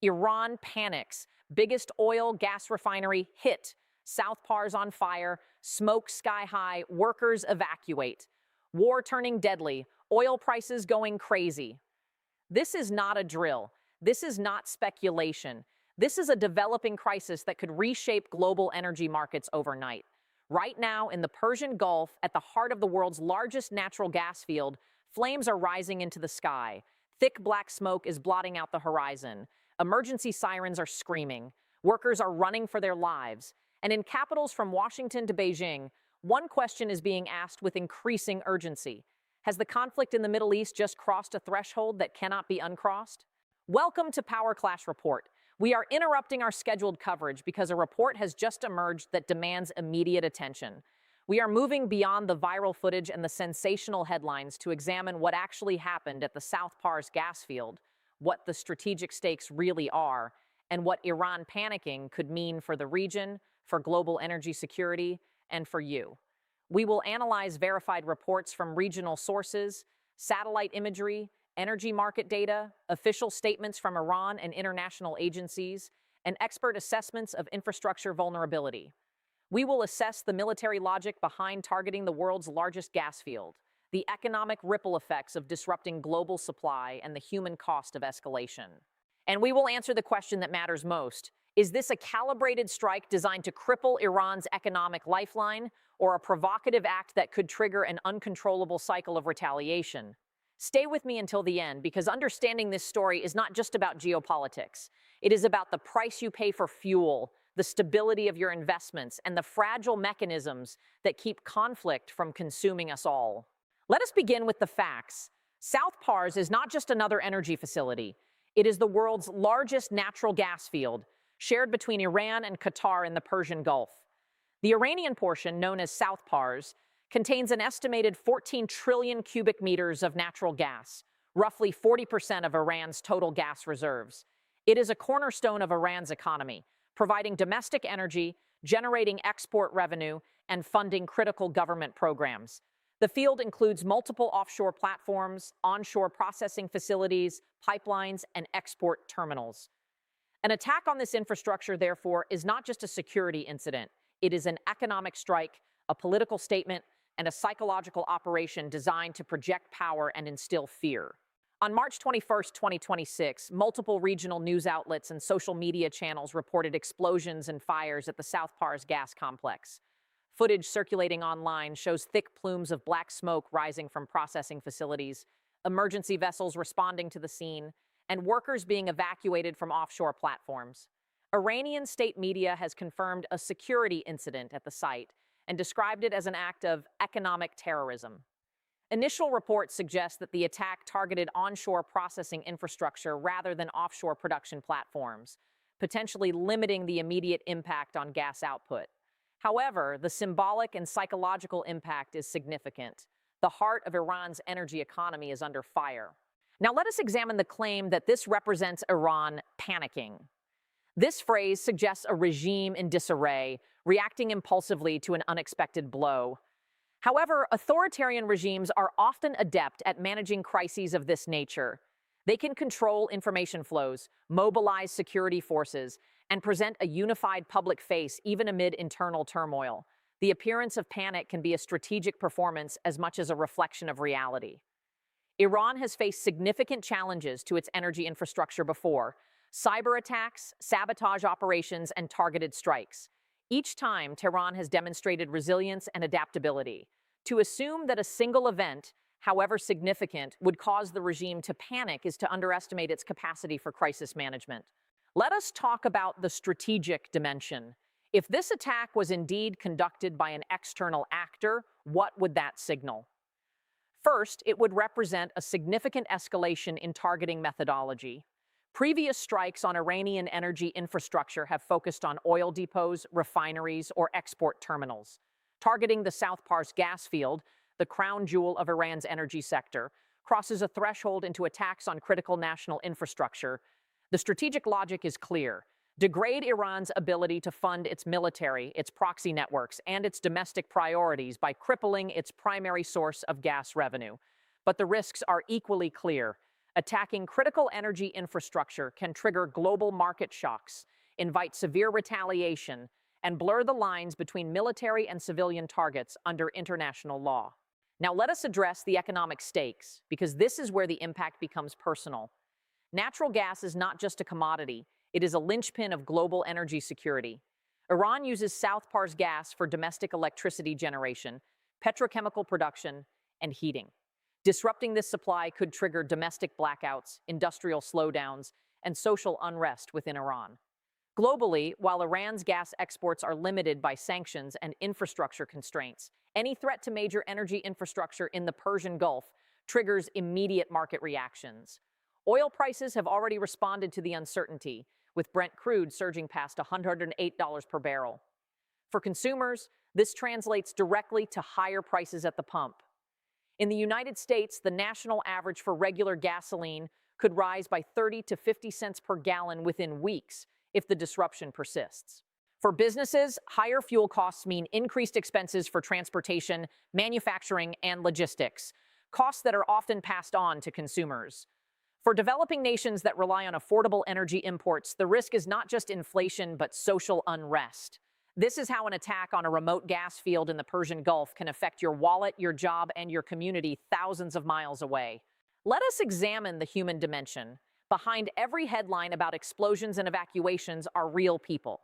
Iran panics. Biggest oil gas refinery hit. South Pars on fire. Smoke sky high. Workers evacuate. War turning deadly. Oil prices going crazy. This is not a drill. This is not speculation. This is a developing crisis that could reshape global energy markets overnight. Right now, in the Persian Gulf, at the heart of the world's largest natural gas field, flames are rising into the sky. Thick black smoke is blotting out the horizon. Emergency sirens are screaming. Workers are running for their lives. And in capitals from Washington to Beijing, one question is being asked with increasing urgency. Has the conflict in the Middle East just crossed a threshold that cannot be uncrossed? Welcome to Power Clash Report. We are interrupting our scheduled coverage because a report has just emerged that demands immediate attention. We are moving beyond the viral footage and the sensational headlines to examine what actually happened at the South Pars gas field, what the strategic stakes really are, and what Iran panicking could mean for the region, for global energy security, and for you. We will analyze verified reports from regional sources, satellite imagery, energy market data, official statements from Iran and international agencies, and expert assessments of infrastructure vulnerability. We will assess the military logic behind targeting the world's largest gas field, the economic ripple effects of disrupting global supply, and the human cost of escalation. And we will answer the question that matters most. Is this a calibrated strike designed to cripple Iran's economic lifeline, or a provocative act that could trigger an uncontrollable cycle of retaliation? Stay with me until the end, because understanding this story is not just about geopolitics. It is about the price you pay for fuel, the stability of your investments, and the fragile mechanisms that keep conflict from consuming us all. Let us begin with the facts. South Pars is not just another energy facility. It is the world's largest natural gas field, shared between Iran and Qatar in the Persian Gulf. The Iranian portion, known as South Pars, contains an estimated 14 trillion cubic meters of natural gas, roughly 40% of Iran's total gas reserves. It is a cornerstone of Iran's economy, providing domestic energy, generating export revenue, and funding critical government programs. The field includes multiple offshore platforms, onshore processing facilities, pipelines, and export terminals. An attack on this infrastructure, therefore, is not just a security incident. It is an economic strike, a political statement, and a psychological operation designed to project power and instill fear. On March 21, 2026, multiple regional news outlets and social media channels reported explosions and fires at the South Pars gas complex. Footage circulating online shows thick plumes of black smoke rising from processing facilities, emergency vessels responding to the scene, and workers being evacuated from offshore platforms. Iranian state media has confirmed a security incident at the site and described it as an act of economic terrorism. Initial reports suggest that the attack targeted onshore processing infrastructure rather than offshore production platforms, potentially limiting the immediate impact on gas output. However, the symbolic and psychological impact is significant. The heart of Iran's energy economy is under fire. Now let us examine the claim that this represents Iran panicking. This phrase suggests a regime in disarray, reacting impulsively to an unexpected blow. However, authoritarian regimes are often adept at managing crises of this nature. They can control information flows, mobilize security forces, and present a unified public face even amid internal turmoil. The appearance of panic can be a strategic performance as much as a reflection of reality. Iran has faced significant challenges to its energy infrastructure before: cyber attacks, sabotage operations, and targeted strikes. Each time, Tehran has demonstrated resilience and adaptability. To assume that a single event, however significant, would cause the regime to panic is to underestimate its capacity for crisis management. Let us talk about the strategic dimension. If this attack was indeed conducted by an external actor, what would that signal? First, it would represent a significant escalation in targeting methodology. Previous strikes on Iranian energy infrastructure have focused on oil depots, refineries, or export terminals. Targeting the South Pars gas field, the crown jewel of Iran's energy sector, crosses a threshold into attacks on critical national infrastructure. The strategic logic is clear: degrade Iran's ability to fund its military, its proxy networks, and its domestic priorities by crippling its primary source of gas revenue. But the risks are equally clear. Attacking critical energy infrastructure can trigger global market shocks, invite severe retaliation, and blur the lines between military and civilian targets under international law. Now let us address the economic stakes, because this is where the impact becomes personal. Natural gas is not just a commodity, it is a linchpin of global energy security. Iran uses South Pars gas for domestic electricity generation, petrochemical production, and heating. Disrupting this supply could trigger domestic blackouts, industrial slowdowns, and social unrest within Iran. Globally, while Iran's gas exports are limited by sanctions and infrastructure constraints, any threat to major energy infrastructure in the Persian Gulf triggers immediate market reactions. Oil prices have already responded to the uncertainty, with Brent crude surging past $108 per barrel. For consumers, this translates directly to higher prices at the pump. In the United States, the national average for regular gasoline could rise by 30 to 50 cents per gallon within weeks if the disruption persists. For businesses, higher fuel costs mean increased expenses for transportation, manufacturing, and logistics, costs that are often passed on to consumers. For developing nations that rely on affordable energy imports, the risk is not just inflation, but social unrest. This is how an attack on a remote gas field in the Persian Gulf can affect your wallet, your job, and your community thousands of miles away. Let us examine the human dimension. Behind every headline about explosions and evacuations are real people.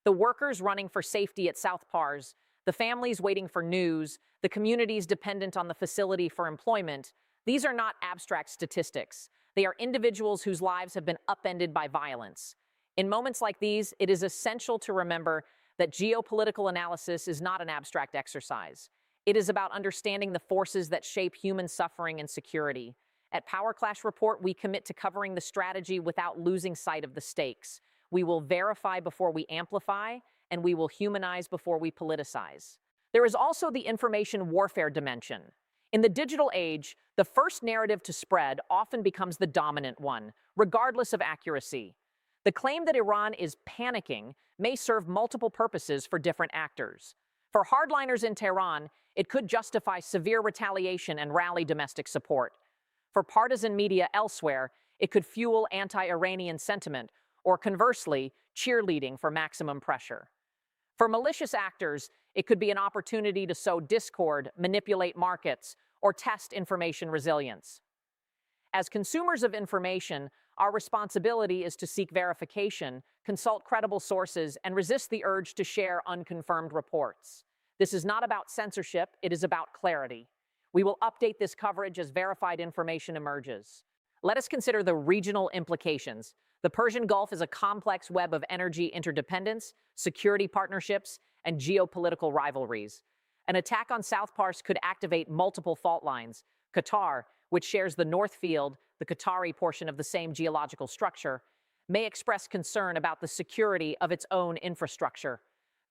The workers running for safety at South Pars, the families waiting for news, the communities dependent on the facility for employment. These are not abstract statistics. They are individuals whose lives have been upended by violence. In moments like these, it is essential to remember that geopolitical analysis is not an abstract exercise. It is about understanding the forces that shape human suffering and security. At Power Clash Report, we commit to covering the strategy without losing sight of the stakes. We will verify before we amplify, and we will humanize before we politicize. There is also the information warfare dimension. In the digital age, the first narrative to spread often becomes the dominant one, regardless of accuracy. The claim that Iran is panicking may serve multiple purposes for different actors. For hardliners in Tehran, it could justify severe retaliation and rally domestic support. For partisan media elsewhere, it could fuel anti-Iranian sentiment, or conversely, cheerleading for maximum pressure. For malicious actors, it could be an opportunity to sow discord, manipulate markets, or test information resilience. As consumers of information, our responsibility is to seek verification, consult credible sources, and resist the urge to share unconfirmed reports. This is not about censorship, it is about clarity. We will update this coverage as verified information emerges. Let us consider the regional implications. The Persian Gulf is a complex web of energy interdependence, security partnerships, and geopolitical rivalries. An attack on South Pars could activate multiple fault lines. Qatar, which shares the North Field, the Qatari portion of the same geological structure, may express concern about the security of its own infrastructure.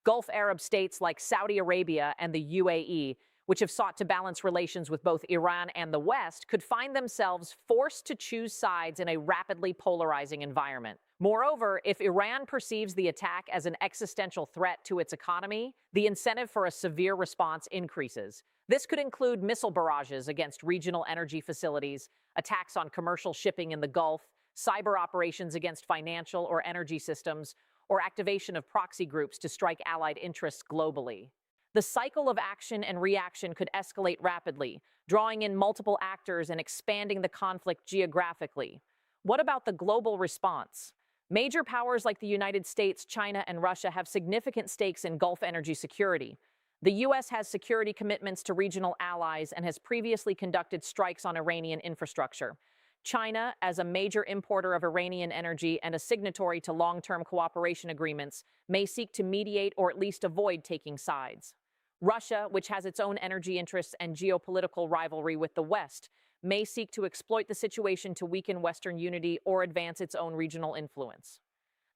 Gulf Arab states like Saudi Arabia and the UAE, which have sought to balance relations with both Iran and the West, could find themselves forced to choose sides in a rapidly polarizing environment. Moreover, if Iran perceives the attack as an existential threat to its economy, the incentive for a severe response increases. This could include missile barrages against regional energy facilities, attacks on commercial shipping in the Gulf, cyber operations against financial or energy systems, or activation of proxy groups to strike allied interests globally. The cycle of action and reaction could escalate rapidly, drawing in multiple actors and expanding the conflict geographically. What about the global response? Major powers like the United States, China, and Russia have significant stakes in Gulf energy security. The U.S. has security commitments to regional allies and has previously conducted strikes on Iranian infrastructure. China, as a major importer of Iranian energy and a signatory to long-term cooperation agreements, may seek to mediate or at least avoid taking sides. Russia, which has its own energy interests and geopolitical rivalry with the West, may seek to exploit the situation to weaken Western unity or advance its own regional influence.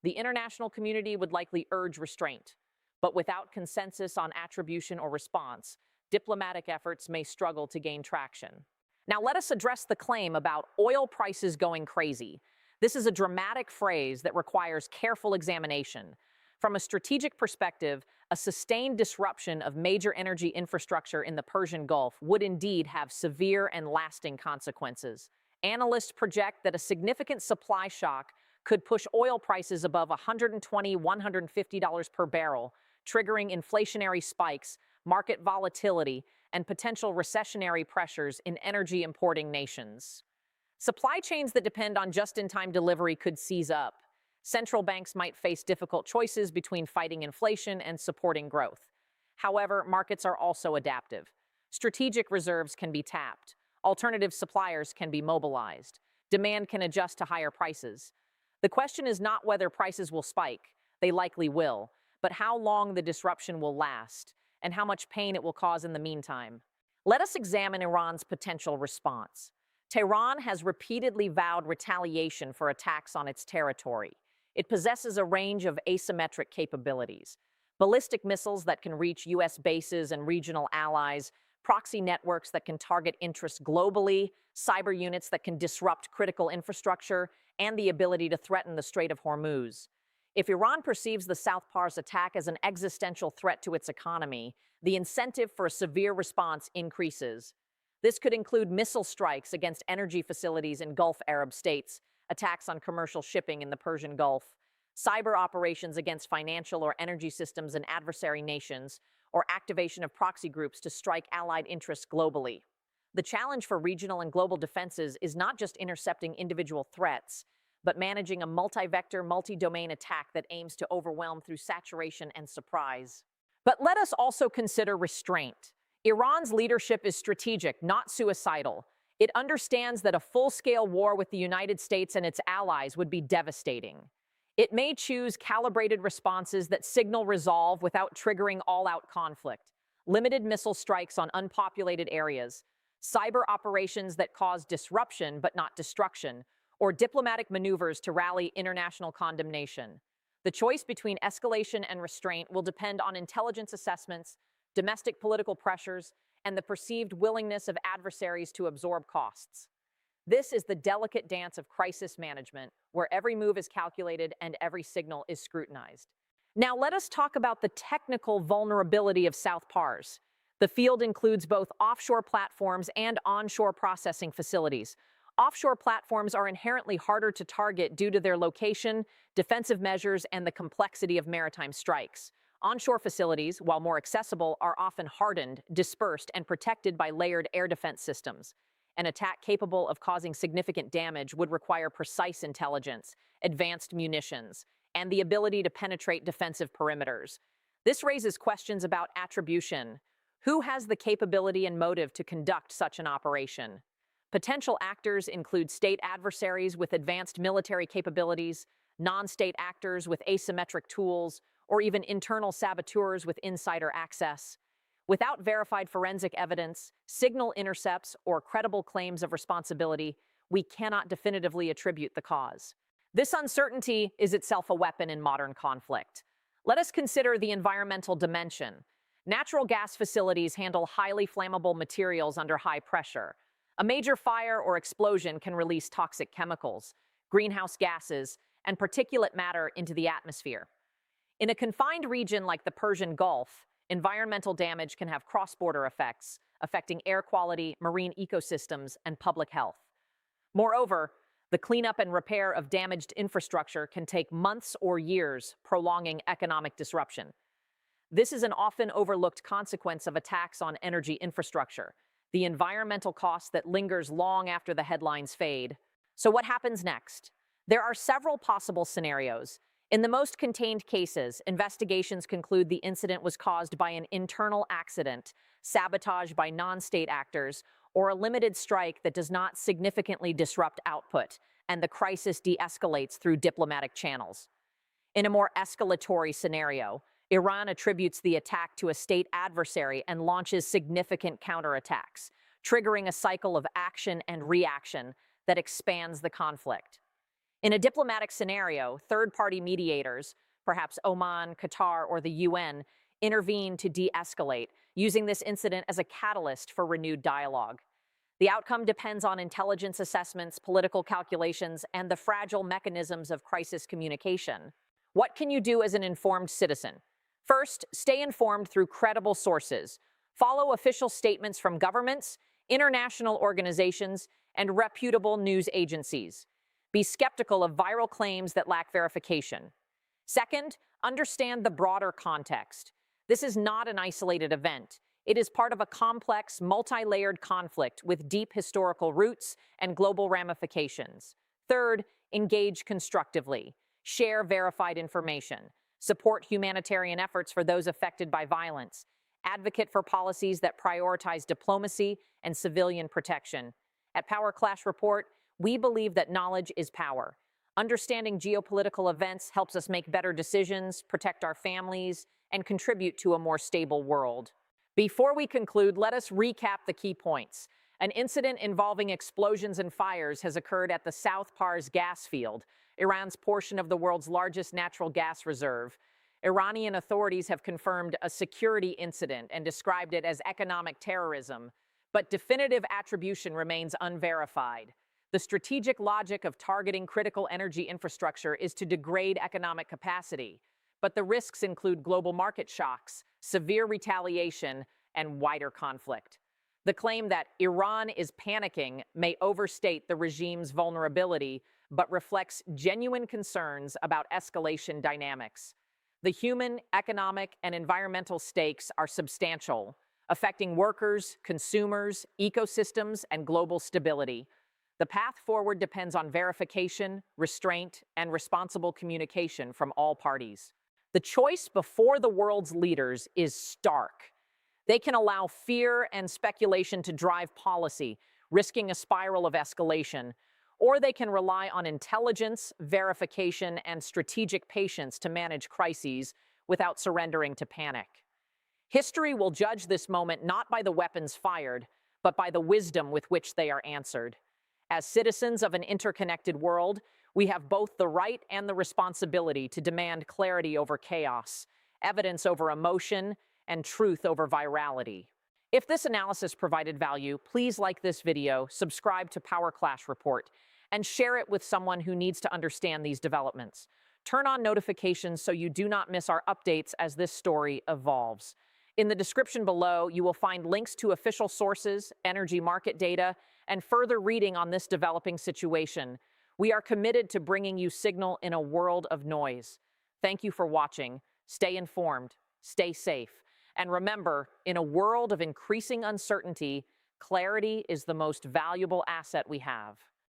The international community would likely urge restraint, but without consensus on attribution or response, diplomatic efforts may struggle to gain traction. Now let us address the claim about oil prices going crazy. This is a dramatic phrase that requires careful examination. From a strategic perspective, a sustained disruption of major energy infrastructure in the Persian Gulf would indeed have severe and lasting consequences. Analysts project that a significant supply shock could push oil prices above $120–$150 per barrel, triggering inflationary spikes, market volatility, and potential recessionary pressures in energy importing nations. Supply chains that depend on just-in-time delivery could seize up. Central banks might face difficult choices between fighting inflation and supporting growth. However, markets are also adaptive. Strategic reserves can be tapped. Alternative suppliers can be mobilized. Demand can adjust to higher prices. The question is not whether prices will spike, they likely will, but how long the disruption will last and how much pain it will cause in the meantime. Let us examine Iran's potential response. Tehran has repeatedly vowed retaliation for attacks on its territory. It possesses a range of asymmetric capabilities: ballistic missiles that can reach U.S. bases and regional allies, proxy networks that can target interests globally, cyber units that can disrupt critical infrastructure, and the ability to threaten the Strait of Hormuz. If Iran perceives the South Pars attack as an existential threat to its economy, the incentive for a severe response increases. This could include missile strikes against energy facilities in Gulf Arab states, attacks on commercial shipping in the Persian Gulf, cyber operations against financial or energy systems in adversary nations, or activation of proxy groups to strike allied interests globally. The challenge for regional and global defenses is not just intercepting individual threats, but managing a multi-vector, multi-domain attack that aims to overwhelm through saturation and surprise. But let us also consider restraint. Iran's leadership is strategic, not suicidal. It understands that a full-scale war with the United States and its allies would be devastating. It may choose calibrated responses that signal resolve without triggering all-out conflict, limited missile strikes on unpopulated areas, cyber operations that cause disruption but not destruction, or diplomatic maneuvers to rally international condemnation. The choice between escalation and restraint will depend on intelligence assessments, domestic political pressures, and the perceived willingness of adversaries to absorb costs. This is the delicate dance of crisis management, where every move is calculated and every signal is scrutinized. Now let us talk about the technical vulnerability of South Pars. The field includes both offshore platforms and onshore processing facilities. Offshore platforms are inherently harder to target due to their location, defensive measures, and the complexity of maritime strikes. Onshore facilities, while more accessible, are often hardened, dispersed, and protected by layered air defense systems. An attack capable of causing significant damage would require precise intelligence, advanced munitions, and the ability to penetrate defensive perimeters. This raises questions about attribution. Who has the capability and motive to conduct such an operation? Potential actors include state adversaries with advanced military capabilities, non-state actors with asymmetric tools, or even internal saboteurs with insider access. Without verified forensic evidence, signal intercepts, or credible claims of responsibility, we cannot definitively attribute the cause. This uncertainty is itself a weapon in modern conflict. Let us consider the environmental dimension. Natural gas facilities handle highly flammable materials under high pressure. A major fire or explosion can release toxic chemicals, greenhouse gases, and particulate matter into the atmosphere. In a confined region like the Persian Gulf, environmental damage can have cross-border effects, affecting air quality, marine ecosystems, and public health. Moreover, the cleanup and repair of damaged infrastructure can take months or years, prolonging economic disruption. This is an often overlooked consequence of attacks on energy infrastructure, the environmental cost that lingers long after the headlines fade. So what happens next? There are several possible scenarios. In the most contained cases, investigations conclude the incident was caused by an internal accident, sabotage by non-state actors, or a limited strike that does not significantly disrupt output, and the crisis de-escalates through diplomatic channels. In a more escalatory scenario, Iran attributes the attack to a state adversary and launches significant counterattacks, triggering a cycle of action and reaction that expands the conflict. In a diplomatic scenario, third-party mediators, perhaps Oman, Qatar, or the UN, intervene to de-escalate, using this incident as a catalyst for renewed dialogue. The outcome depends on intelligence assessments, political calculations, and the fragile mechanisms of crisis communication. What can you do as an informed citizen? First, stay informed through credible sources. Follow official statements from governments, international organizations, and reputable news agencies. Be skeptical of viral claims that lack verification. Second, understand the broader context. This is not an isolated event. It is part of a complex, multi-layered conflict with deep historical roots and global ramifications. Third, engage constructively. Share verified information. Support humanitarian efforts for those affected by violence. Advocate for policies that prioritize diplomacy and civilian protection. At Power Clash Report, we believe that knowledge is power. Understanding geopolitical events helps us make better decisions, protect our families, and contribute to a more stable world. Before we conclude, let us recap the key points. An incident involving explosions and fires has occurred at the South Pars gas field, Iran's portion of the world's largest natural gas reserve. Iranian authorities have confirmed a security incident and described it as economic terrorism, but definitive attribution remains unverified. The strategic logic of targeting critical energy infrastructure is to degrade economic capacity, but the risks include global market shocks, severe retaliation, and wider conflict. The claim that Iran is panicking may overstate the regime's vulnerability, but reflects genuine concerns about escalation dynamics. The human, economic, and environmental stakes are substantial, affecting workers, consumers, ecosystems, and global stability. The path forward depends on verification, restraint, and responsible communication from all parties. The choice before the world's leaders is stark. They can allow fear and speculation to drive policy, risking a spiral of escalation, or they can rely on intelligence, verification, and strategic patience to manage crises without surrendering to panic. History will judge this moment not by the weapons fired, but by the wisdom with which they are answered. As citizens of an interconnected world, we have both the right and the responsibility to demand clarity over chaos, evidence over emotion, and truth over virality. If this analysis provided value, please like this video, subscribe to Power Clash Report, and share it with someone who needs to understand these developments. Turn on notifications so you do not miss our updates as this story evolves. In the description below, you will find links to official sources, energy market data, and further reading on this developing situation. We are committed to bringing you signal in a world of noise. Thank you for watching. Stay informed, stay safe, and remember, in a world of increasing uncertainty, clarity is the most valuable asset we have.